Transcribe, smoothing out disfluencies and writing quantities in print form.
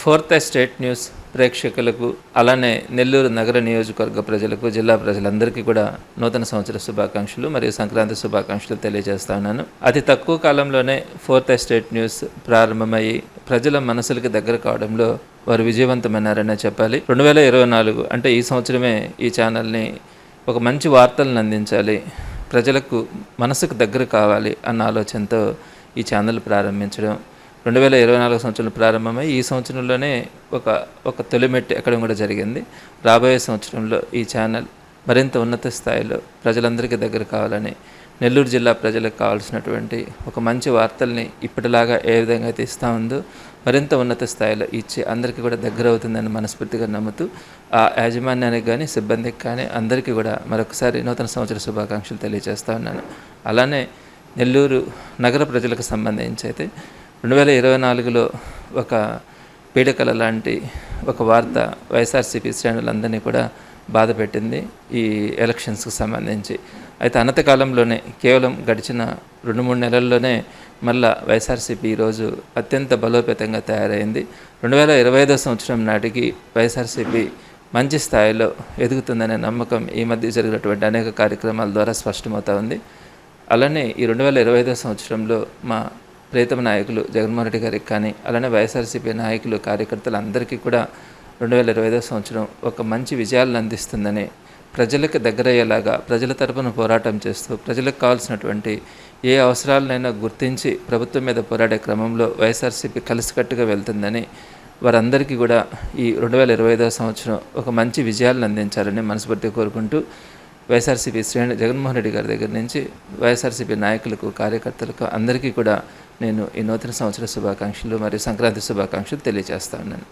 Fourth estate news ప్రేక్షకులకు అలానే నెల్లూరు నగర నియోజకవర్గ ప్రజలకు జిల్లా ప్రజలందరికీ కూడా నూతన సంవత్సర శుభాకాంక్షలు మరియు సంక్రాంతి శుభాకాంక్షలు తెలియజేస్తా ఉన్నాను. అతి తక్కువ కాలంలోనే ఫోర్త్ ఎస్టేట్ న్యూస్ ప్రారంభమయ్యి ప్రజల మనసులకు దగ్గర కావడంలో వారు విజయవంతమన్నారనే చెప్పాలి. 2024 అంటే ఈ సంవత్సరమే ఈ ఛానల్ని ఒక మంచి వార్తలను అందించాలి, ప్రజలకు మనసుకు దగ్గర కావాలి అన్న ఆలోచనతో ఈ ఛానల్ ప్రారంభించడం 2024 సంవత్సరంలో ప్రారంభమై ఈ సంవత్సరంలోనే ఒక తొలిమెట్టు ఎక్కడం కూడా జరిగింది. రాబోయే సంవత్సరంలో ఈ ఛానల్ మరింత ఉన్నత స్థాయిలో ప్రజలందరికీ దగ్గర కావాలని, నెల్లూరు జిల్లా ప్రజలకు కావాల్సినటువంటి ఒక మంచి వార్తల్ని ఇప్పటిలాగా ఏ విధంగా అయితే ఇస్తూ ఉందో మరింత ఉన్నత స్థాయిలో ఇచ్చి అందరికీ కూడా దగ్గర అవుతుందని మనస్ఫూర్తిగా నమ్ముతూ ఆ యాజమాన్యానికి కానీ సిబ్బందికి కానీ అందరికీ కూడా మరొకసారి నూతన సంవత్సర శుభాకాంక్షలు తెలియజేస్తూ ఉన్నాను. అలానే నెల్లూరు నగర ప్రజలకు సంబంధించి అయితే 2024లో ఒక పీడకల లాంటి ఒక వార్త వైఎస్ఆర్సీపీ శ్రేణులందరినీ కూడా బాధ పెట్టింది ఈ ఎలక్షన్స్కి సంబంధించి. అయితే అనత కాలంలోనే కేవలం గడిచిన 2-3 నెలల్లోనే మళ్ళా వైఎస్ఆర్సీపీ ఈరోజు అత్యంత బలోపేతంగా తయారైంది. 2025 సంవత్సరం నాటికి వైఎస్ఆర్సీపీ మంచి స్థాయిలో ఎదుగుతుందనే నమ్మకం ఈ మధ్య జరిగినటువంటి అనేక కార్యక్రమాల ద్వారా స్పష్టమవుతా ఉంది. అలానే ఈ 2025 సంవత్సరంలో మా ప్రియతమ నాయకులు జగన్మోహన్ రెడ్డి గారికి కానీ అలానే వైఎస్ఆర్సీపీ నాయకులు కార్యకర్తలు అందరికీ కూడా 2025 సంవత్సరం ఒక మంచి విజయాలను అందిస్తుందని, ప్రజలకు దగ్గరయ్యేలాగా ప్రజల తరపున పోరాటం చేస్తూ ప్రజలకు కావాల్సినటువంటి ఏ అవసరాలనైనా గుర్తించి ప్రభుత్వం మీద పోరాడే క్రమంలో వైఎస్ఆర్సీపీ కలిసికట్టుగా వెళ్తుందని, వారందరికీ కూడా ఈ 2025 సంవత్సరం ఒక మంచి విజయాలను అందించాలని మనస్ఫూర్తిగా కోరుకుంటూ వైఎస్ఆర్సీపీ శ్రేణి జగన్మోహన్ రెడ్డి గారి దగ్గర నుంచి వైఎస్ఆర్సీపీ నాయకులకు కార్యకర్తలకు అందరికీ కూడా నేను ఈ నూతన సంవత్సర శుభాకాంక్షలు మరియు సంక్రాంతి శుభాకాంక్షలు తెలియజేస్తా ఉన్నాను.